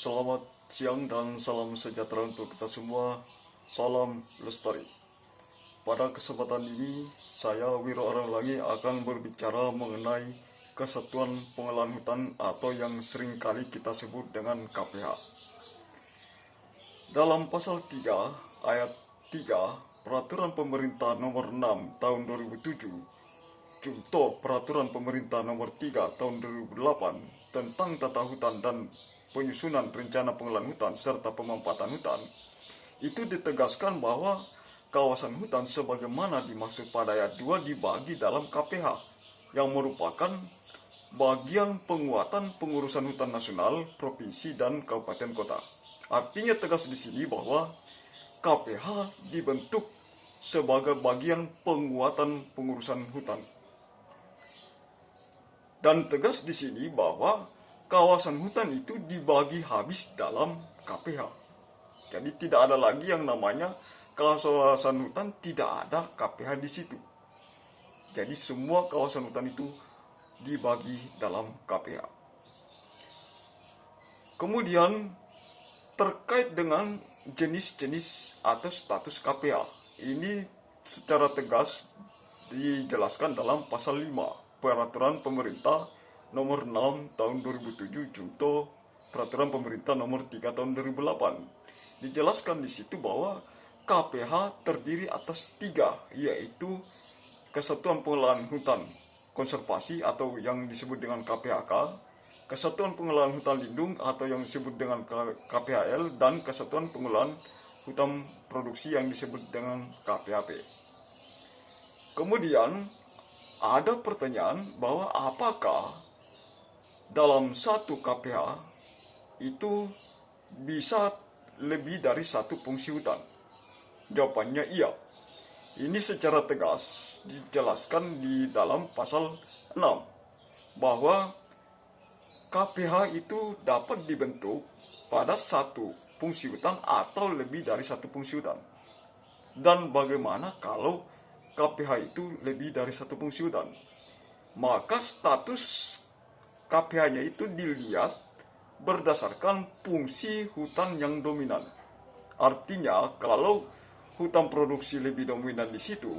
Selamat siang dan salam sejahtera untuk kita semua. Salam lestari. Pada kesempatan ini, saya Wiro Aranglangi akan berbicara mengenai Kesatuan Pengelolaan Hutan atau yang seringkali kita sebut dengan KPH. Dalam pasal 3 ayat 3 Peraturan Pemerintah Nomor 6 Tahun 2007, Contoh Peraturan Pemerintah Nomor 3 Tahun 2008 tentang tata hutan dan penyusunan rencana pengelolaan hutan serta pemanfaatan hutan, itu ditegaskan bahwa kawasan hutan sebagaimana dimaksud pada ayat 2 dibagi dalam KPH yang merupakan bagian penguatan pengurusan hutan nasional, provinsi, dan kabupaten kota. Artinya tegas di sini bahwa KPH dibentuk sebagai bagian penguatan pengurusan hutan. Dan tegas di sini bahwa kawasan hutan itu dibagi habis dalam KPH. Jadi tidak ada lagi yang namanya kawasan hutan tidak ada KPH di situ. Jadi semua kawasan hutan itu dibagi dalam KPH. Kemudian terkait dengan jenis-jenis atau status KPH, ini secara tegas dijelaskan dalam pasal 5 Peraturan Pemerintah Nomor 6 Tahun 2007, Contoh Peraturan Pemerintah Nomor 3 Tahun 2008. Dijelaskan di situ bahwa KPH terdiri atas 3, yaitu Kesatuan Pengelolaan Hutan Konservasi atau yang disebut dengan KPHK, Kesatuan Pengelolaan Hutan Lindung atau yang disebut dengan KPHL, dan Kesatuan Pengelolaan Hutan Produksi yang disebut dengan KPHP. Kemudian ada pertanyaan bahwa apakah dalam satu KPH itu bisa lebih dari satu fungsi hutan? Jawabannya iya. Ini secara tegas dijelaskan di dalam pasal 6 bahwa KPH itu dapat dibentuk pada satu fungsi hutan atau lebih dari satu fungsi hutan. Dan bagaimana kalau KPH itu lebih dari satu fungsi hutan? Maka status KPH-nya itu dilihat berdasarkan fungsi hutan yang dominan. Artinya kalau hutan produksi lebih dominan di situ,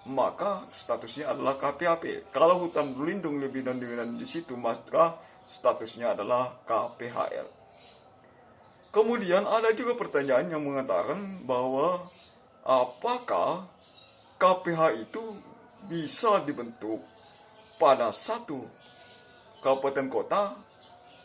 maka statusnya adalah KPHP. Kalau hutan lindung lebih dominan di situ, maka statusnya adalah KPHL. Kemudian ada juga pertanyaan yang mengatakan bahwa apakah KPH itu bisa dibentuk pada satu kabupaten kota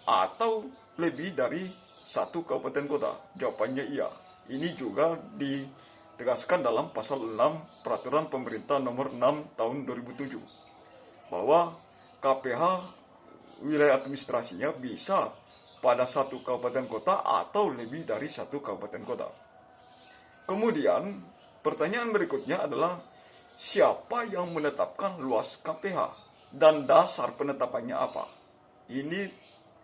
atau lebih dari satu kabupaten kota? Jawabannya iya. Ini juga ditegaskan dalam pasal 6 Peraturan Pemerintah Nomor 6 Tahun 2007 bahwa KPH wilayah administrasinya bisa pada satu kabupaten kota atau lebih dari satu kabupaten kota. Kemudian pertanyaan berikutnya adalah siapa yang menetapkan luas KPH dan dasar penetapannya apa? Ini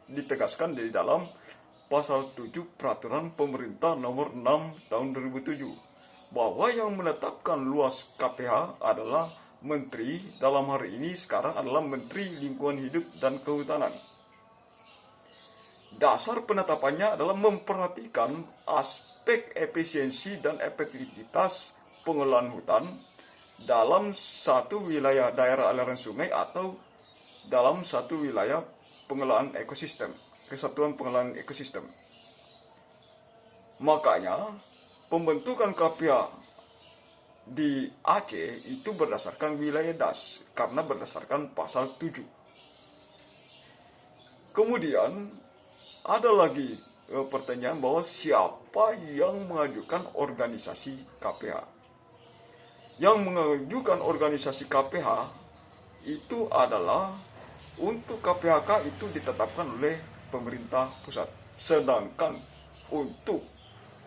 ditegaskan di dalam pasal 7 Peraturan Pemerintah Nomor 6 Tahun 2007 bahwa yang menetapkan luas KPH adalah Menteri, dalam hari ini sekarang adalah Menteri Lingkungan Hidup dan Kehutanan. Dasar penetapannya adalah memperhatikan aspek efisiensi dan efektivitas pengelolaan hutan dalam satu wilayah daerah aliran sungai atau dalam satu wilayah pengelolaan ekosistem, Kesatuan Pengelolaan Ekosistem. Makanya pembentukan KPH di Aceh itu berdasarkan wilayah DAS karena berdasarkan pasal 7. Kemudian ada lagi pertanyaan bahwa siapa yang mengajukan organisasi KPH? Yang mengajukan organisasi KPH itu adalah untuk KPHK itu ditetapkan oleh pemerintah pusat. Sedangkan untuk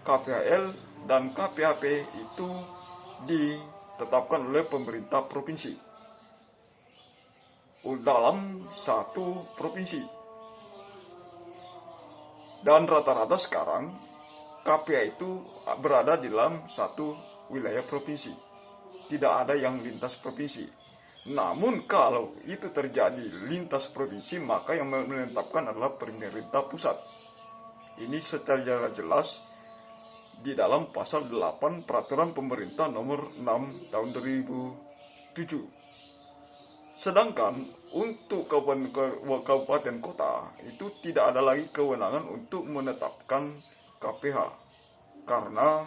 KPHL dan KPHP itu ditetapkan oleh pemerintah provinsi dalam satu provinsi. Dan rata-rata sekarang KPH itu berada di dalam satu wilayah provinsi. Tidak ada yang lintas provinsi. Namun kalau itu terjadi lintas provinsi, maka yang menetapkan adalah pemerintah pusat. Ini secara jelas di dalam pasal 8 Peraturan Pemerintah Nomor 6 Tahun 2007. Sedangkan untuk kabupaten kota itu tidak ada lagi kewenangan untuk menetapkan KPH karena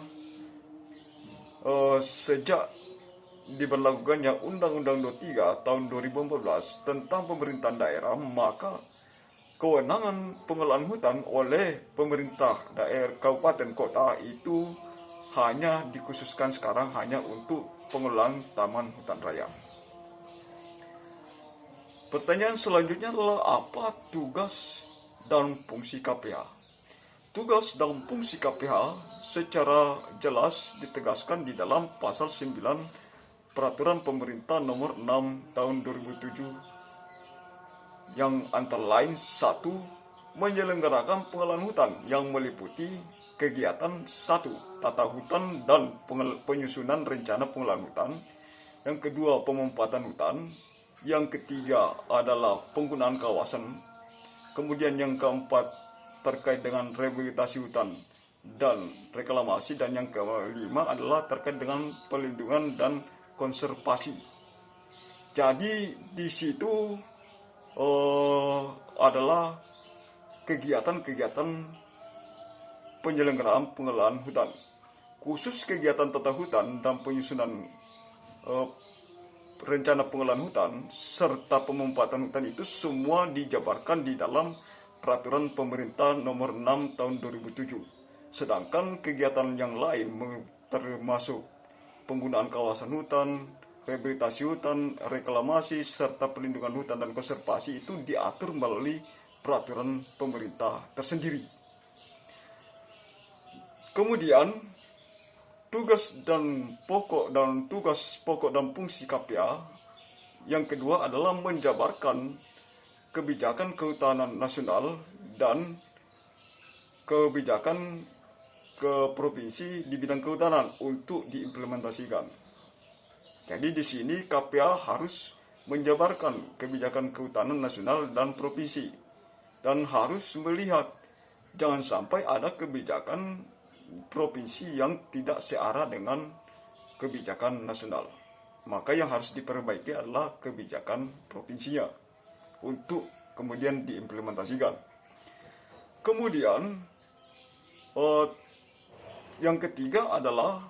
sejak diberlakukannya Undang-Undang 23 tahun 2014 tentang pemerintahan daerah, maka kewenangan pengelolaan hutan oleh pemerintah daerah kabupaten kota itu hanya dikhususkan sekarang hanya untuk pengelolaan taman hutan raya. Pertanyaan selanjutnya adalah apa tugas dan fungsi KPH? Tugas dan fungsi KPH secara jelas ditegaskan di dalam pasal 9 Peraturan Pemerintah Nomor 6 Tahun 2007 yang antara lain 1. Menyelenggarakan pengelolaan hutan yang meliputi kegiatan 1. Tata hutan dan penyusunan rencana pengelolaan hutan. Yang kedua, pemanfaatan hutan. Yang ketiga adalah penggunaan kawasan. Kemudian yang keempat terkait dengan rehabilitasi hutan dan reklamasi. Dan yang kelima adalah terkait dengan pelindungan dan konservasi. Jadi di situ adalah kegiatan-kegiatan penyelenggaraan pengelolaan hutan. Khusus kegiatan tata hutan dan penyusunan rencana pengelolaan hutan serta pemanfaatan hutan itu semua dijabarkan di dalam Peraturan Pemerintah Nomor 6 Tahun 2007. Sedangkan kegiatan yang lain termasuk penggunaan kawasan hutan, rehabilitasi hutan, reklamasi, serta pelindungan hutan dan konservasi itu diatur melalui peraturan pemerintah tersendiri. Kemudian, tugas pokok dan fungsi KPH yang kedua adalah menjabarkan kebijakan kehutanan nasional dan kebijakan ke provinsi di bidang kehutanan untuk diimplementasikan. Jadi di sini KPH harus menjabarkan kebijakan kehutanan nasional dan provinsi dan harus melihat jangan sampai ada kebijakan provinsi yang tidak searah dengan kebijakan nasional. Maka yang harus diperbaiki adalah kebijakan provinsinya untuk kemudian diimplementasikan. Kemudian yang ketiga adalah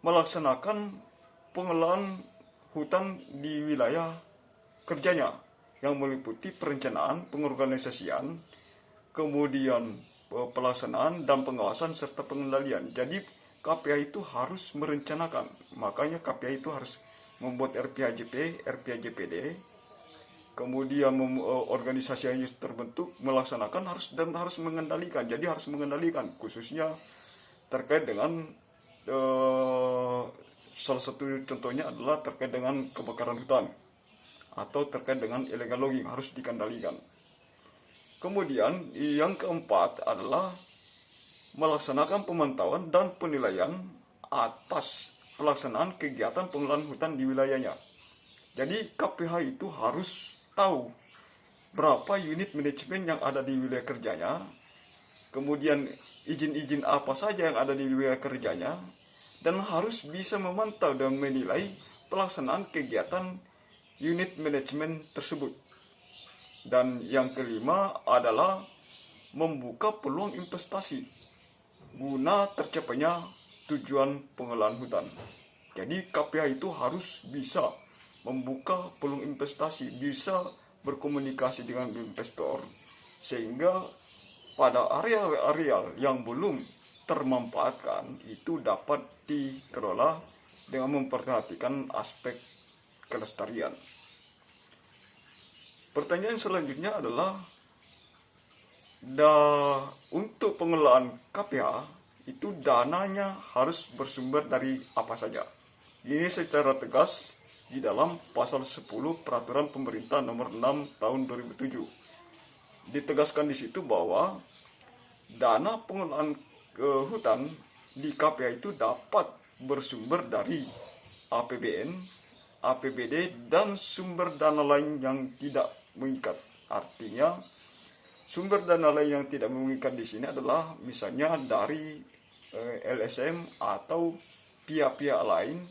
melaksanakan pengelolaan hutan di wilayah kerjanya yang meliputi perencanaan, pengorganisasian, kemudian pelaksanaan dan pengawasan serta pengendalian. Jadi KPH itu harus merencanakan, makanya KPH itu harus membuat RPHJP, RPHJPD, kemudian organisasi yang terbentuk melaksanakan harus mengendalikan. Jadi harus mengendalikan khususnya terkait dengan salah satu contohnya adalah terkait dengan kebakaran hutan atau terkait dengan illegal logging harus dikendalikan. Kemudian yang keempat adalah melaksanakan pemantauan dan penilaian atas pelaksanaan kegiatan pengelolaan hutan di wilayahnya. Jadi KPH itu harus tahu berapa unit manajemen yang ada di wilayah kerjanya, kemudian izin-izin apa saja yang ada di wilayah kerjanya, dan harus bisa memantau dan menilai pelaksanaan kegiatan unit manajemen tersebut. Dan yang kelima adalah membuka peluang investasi guna tercapainya tujuan pengelolaan hutan. Jadi KPH itu harus bisa membuka peluang investasi, bisa berkomunikasi dengan investor, sehingga pada areal-areal yang belum termanfaatkan itu dapat dikelola dengan memperhatikan aspek kelestarian. Pertanyaan selanjutnya adalah untuk pengelolaan KPH itu dananya harus bersumber dari apa saja. Ini secara tegas di dalam pasal 10 Peraturan Pemerintah Nomor 6 Tahun 2007. Ditegaskan di situ bahwa dana pengelolaan hutan di KPH itu dapat bersumber dari APBN, APBD, dan sumber dana lain yang tidak mengikat. Artinya Sumber dana lain yang tidak memungkinkan di sini adalah misalnya dari LSM atau pihak-pihak lain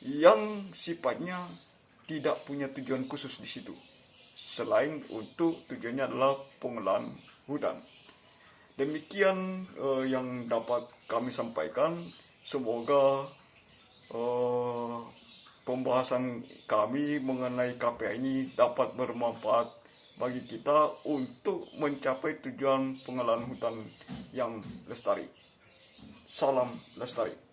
yang sifatnya tidak punya tujuan khusus di situ. Selain untuk tujuannya adalah pengelolaan hutan. Demikian yang dapat kami sampaikan. Semoga pembahasan kami mengenai KPA ini dapat bermanfaat bagi kita untuk mencapai tujuan pengelolaan hutan yang lestari. Salam lestari.